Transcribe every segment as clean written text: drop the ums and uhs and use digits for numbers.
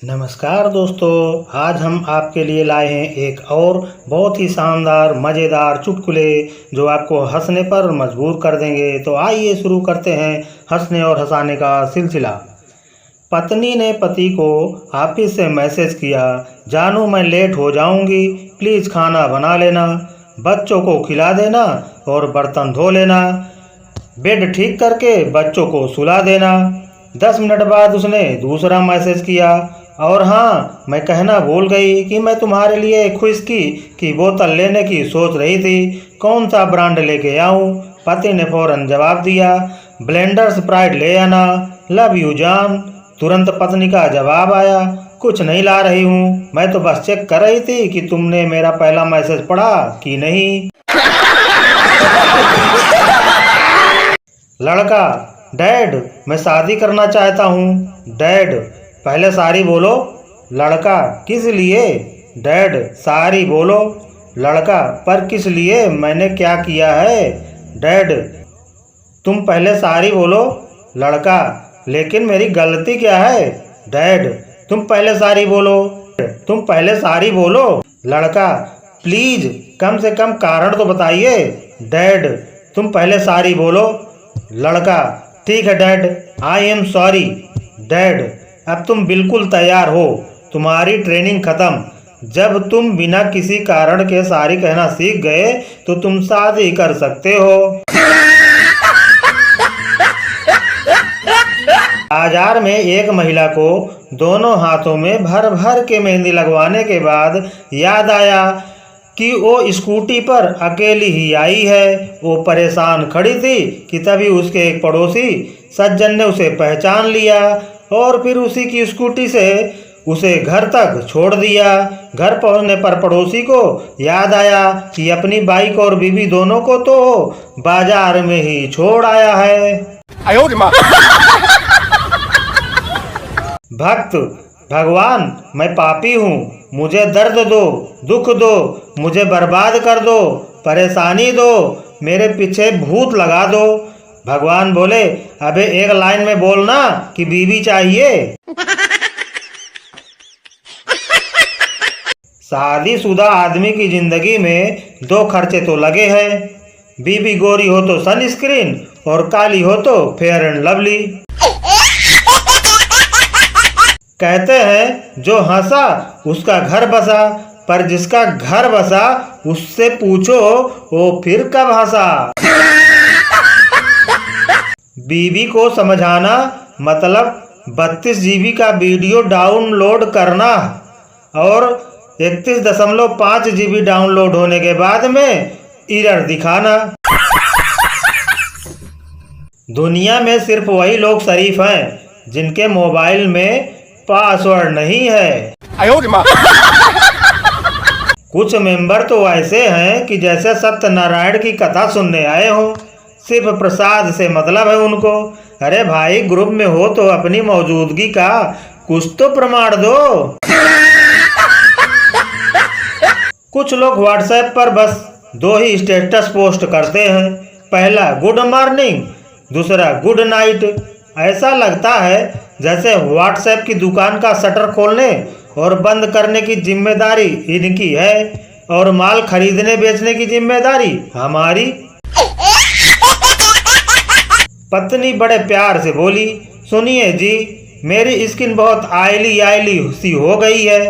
नमस्कार दोस्तों, आज हम आपके लिए लाए हैं एक और बहुत ही शानदार मज़ेदार चुटकुले जो आपको हंसने पर मजबूर कर देंगे। तो आइए शुरू करते हैं हंसने और हंसाने का सिलसिला। पत्नी ने पति को ऑफिस से मैसेज किया, जानू मैं लेट हो जाऊंगी, प्लीज़ खाना बना लेना, बच्चों को खिला देना और बर्तन धो लेना, बेड ठीक करके बच्चों को सुला देना। 10 मिनट बाद उसने दूसरा मैसेज किया, और हाँ मैं कहना भूल गई कि मैं तुम्हारे लिए व्हिस्की की बोतल लेने की सोच रही थी, कौन सा ब्रांड लेके आऊँ। पति ने फौरन जवाब दिया, ब्लेंडर स्प्राइट ले आना, लव यू जान। तुरंत पत्नी का जवाब आया, कुछ नहीं ला रही हूँ, मैं तो बस चेक कर रही थी कि तुमने मेरा पहला मैसेज पढ़ा कि नहीं। लड़का, डैड मैं शादी करना चाहता हूँ। डैड, पहले सारी बोलो। लड़का, किस लिए? डैड, सारी बोलो। लड़का, पर किस लिए, मैंने क्या किया है? डैड, तुम पहले सारी बोलो। लड़का, लेकिन मेरी गलती क्या है? डैड, तुम पहले सारी बोलो। तुम पहले सारी बोलो। लड़का, प्लीज कम से कम कारण तो बताइए। डैड, तुम पहले सारी बोलो। लड़का, ठीक है dad, I am sorry. Dad, अब तुम बिल्कुल तैयार हो, तुम्हारी ट्रेनिंग खत्म। जब तुम बिना किसी कारण के सारी कहना सीख गए तो तुम शादी कर सकते हो। बाजार में एक महिला को दोनों हाथों में भर भर के मेहंदी लगवाने के बाद याद आया कि वो स्कूटी पर अकेली ही आई है। वो परेशान खड़ी थी कि तभी उसके एक पड़ोसी सज्जन ने उसे पहचान लिया और फिर उसी की स्कूटी से उसे घर तक छोड़ दिया। घर पहुंचने पर पड़ोसी को याद आया कि अपनी बाइक और बीवी दोनों को तो बाजार में ही छोड़ आया है। भक्त, भगवान मैं पापी हूँ, मुझे दर्द दो, दुख दो, मुझे बर्बाद कर दो, परेशानी दो, मेरे पीछे भूत लगा दो। भगवान बोले, अबे एक लाइन में बोलना कि बीवी चाहिए। शादीशुदा आदमी की जिंदगी में 2 खर्चे तो लगे हैं, बीवी गोरी हो तो सनस्क्रीन और काली हो तो फेयर एंड लवली। कहते हैं जो हंसा उसका घर बसा, पर जिसका घर बसा उससे पूछो वो फिर कब हंसा। बीवी को समझाना मतलब 32 GB का वीडियो डाउनलोड करना और 31.5 GB डाउनलोड होने के बाद में एरर दिखाना। दुनिया में सिर्फ वही लोग शरीफ हैं जिनके मोबाइल में पासवर्ड नहीं है। कुछ मेंबर तो ऐसे हैं कि जैसे सत्यनारायण की कथा सुनने आए हों, सिर्फ प्रसाद से मतलब है उनको। अरे भाई, ग्रुप में हो तो अपनी मौजूदगी का कुछ तो प्रमाण दो। कुछ लोग व्हाट्सएप पर बस 2 ही स्टेटस पोस्ट करते हैं, पहला गुड मॉर्निंग, दूसरा गुड नाइट। ऐसा लगता है जैसे व्हाट्सएप की दुकान का शटर खोलने और बंद करने की जिम्मेदारी इनकी है और माल खरीदने बेचने की जिम्मेदारी हमारी। पत्नी बड़े प्यार से बोली, सुनिए जी, मेरी स्किन बहुत आयली सी हो गई है,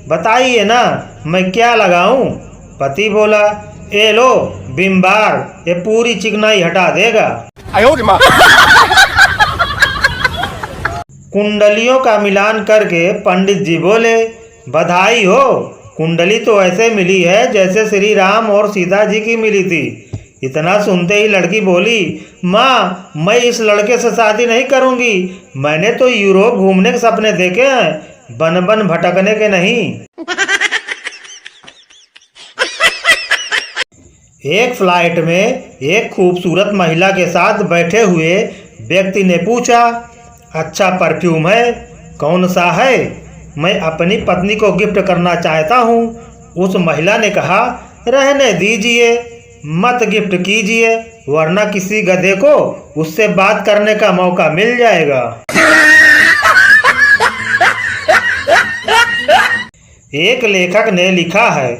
बताइए ना मैं क्या लगाऊं। पति बोला, ए लो विम बार, ये पूरी चिकनाई हटा देगा। कुंडलियों का मिलान करके पंडित जी बोले, बधाई हो, कुंडली तो ऐसे मिली है जैसे श्री राम और सीता जी की मिली थी। इतना सुनते ही लड़की बोली, माँ मैं इस लड़के से शादी नहीं करूंगी, मैंने तो यूरोप घूमने के सपने देखे हैं, बन बन भटकने के नहीं। एक फ्लाइट में एक खूबसूरत महिला के साथ बैठे हुए व्यक्ति ने पूछा, अच्छा परफ्यूम है, कौन सा है? मैं अपनी पत्नी को गिफ्ट करना चाहता हूँ। उस महिला ने कहा, रहने दीजिए, मत गिफ्ट कीजिए, वरना किसी गधे को उससे बात करने का मौका मिल जाएगा। एक लेखक ने लिखा है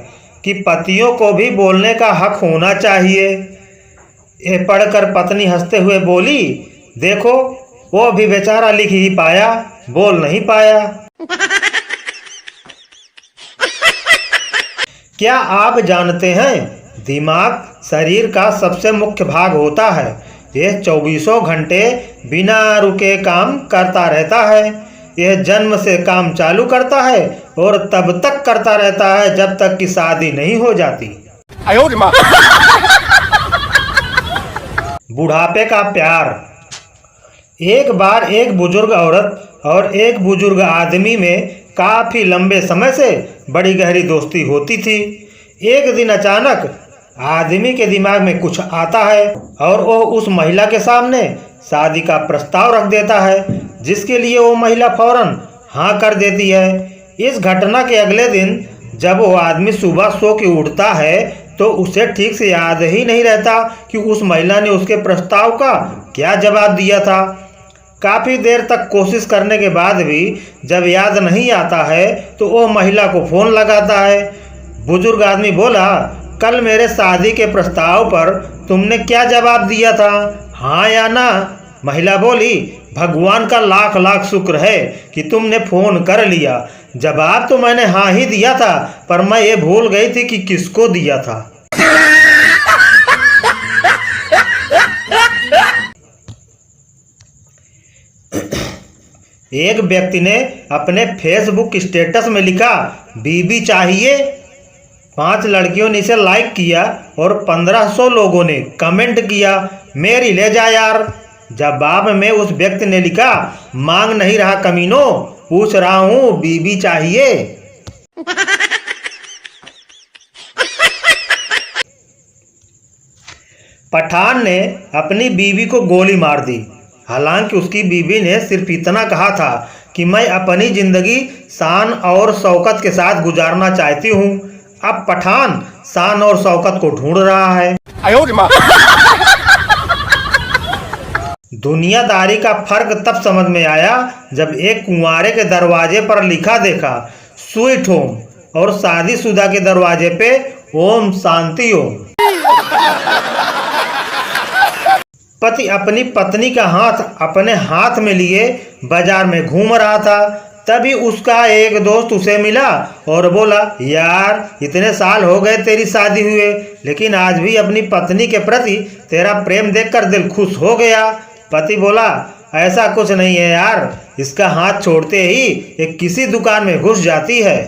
कि पतियों को भी बोलने का हक होना चाहिए। ये पढ़कर पत्नी हंसते हुए बोली, देखो वो भी बेचारा लिख ही पाया, बोल नहीं पाया। क्या आप जानते हैं दिमाग शरीर का सबसे मुख्य भाग होता है। यह 24 घंटे बिना रुके काम करता रहता है। यह जन्म से काम चालू करता है और तब तक करता रहता है जब तक कि शादी नहीं हो जाती। बुढ़ापे का प्यार। एक बार एक बुजुर्ग औरत और एक बुजुर्ग आदमी में काफी लंबे समय से बड़ी गहरी दोस्ती होती थी। एक दिन अचानक आदमी के दिमाग में कुछ आता है और वो उस महिला के सामने शादी का प्रस्ताव रख देता है, जिसके लिए वो महिला फौरन हाँ कर देती है। इस घटना के अगले दिन जब वो आदमी सुबह सो के उठता है तो उसे ठीक से याद ही नहीं रहता कि उस महिला ने उसके प्रस्ताव का क्या जवाब दिया था। काफ़ी देर तक कोशिश करने के बाद भी जब याद नहीं आता है तो वो महिला को फ़ोन लगाता है। बुजुर्ग आदमी बोला, कल मेरे शादी के प्रस्ताव पर तुमने क्या जवाब दिया था, हाँ या ना? महिला बोली, भगवान का लाख लाख शुक्र है कि तुमने फ़ोन कर लिया। जवाब तो मैंने हाँ ही दिया था, पर मैं ये भूल गई थी कि किसको दिया था। एक व्यक्ति ने अपने फेसबुक स्टेटस में लिखा, बीबी चाहिए। 5 लड़कियों ने इसे लाइक किया और 1500 लोगों ने कमेंट किया, मेरी ले जा यार। जवाब में उस व्यक्ति ने लिखा, मांग नहीं रहा कमीनो, पूछ रहा हूँ बीबी चाहिए। पठान ने अपनी बीवी को गोली मार दी। हालांकि उसकी बीवी ने सिर्फ इतना कहा था कि मैं अपनी जिंदगी शान और शौकत के साथ गुजारना चाहती हूँ। अब पठान शान और शौकत को ढूंढ रहा है। दुनियादारी का फर्क तब समझ में आया जब एक कुंवारे के दरवाजे पर लिखा देखा, स्वीट होम, और शादीशुदा के दरवाजे पे ओम शांति ओम। पति अपनी पत्नी का हाथ अपने हाथ में लिए बाजार में घूम रहा था। तभी उसका एक दोस्त उसे मिला और बोला, यार इतने साल हो गए तेरी शादी हुए, लेकिन आज भी अपनी पत्नी के प्रति तेरा प्रेम देखकर दिल खुश हो गया। पति बोला, ऐसा कुछ नहीं है यार, इसका हाथ छोड़ते ही ये किसी दुकान में घुस जाती है।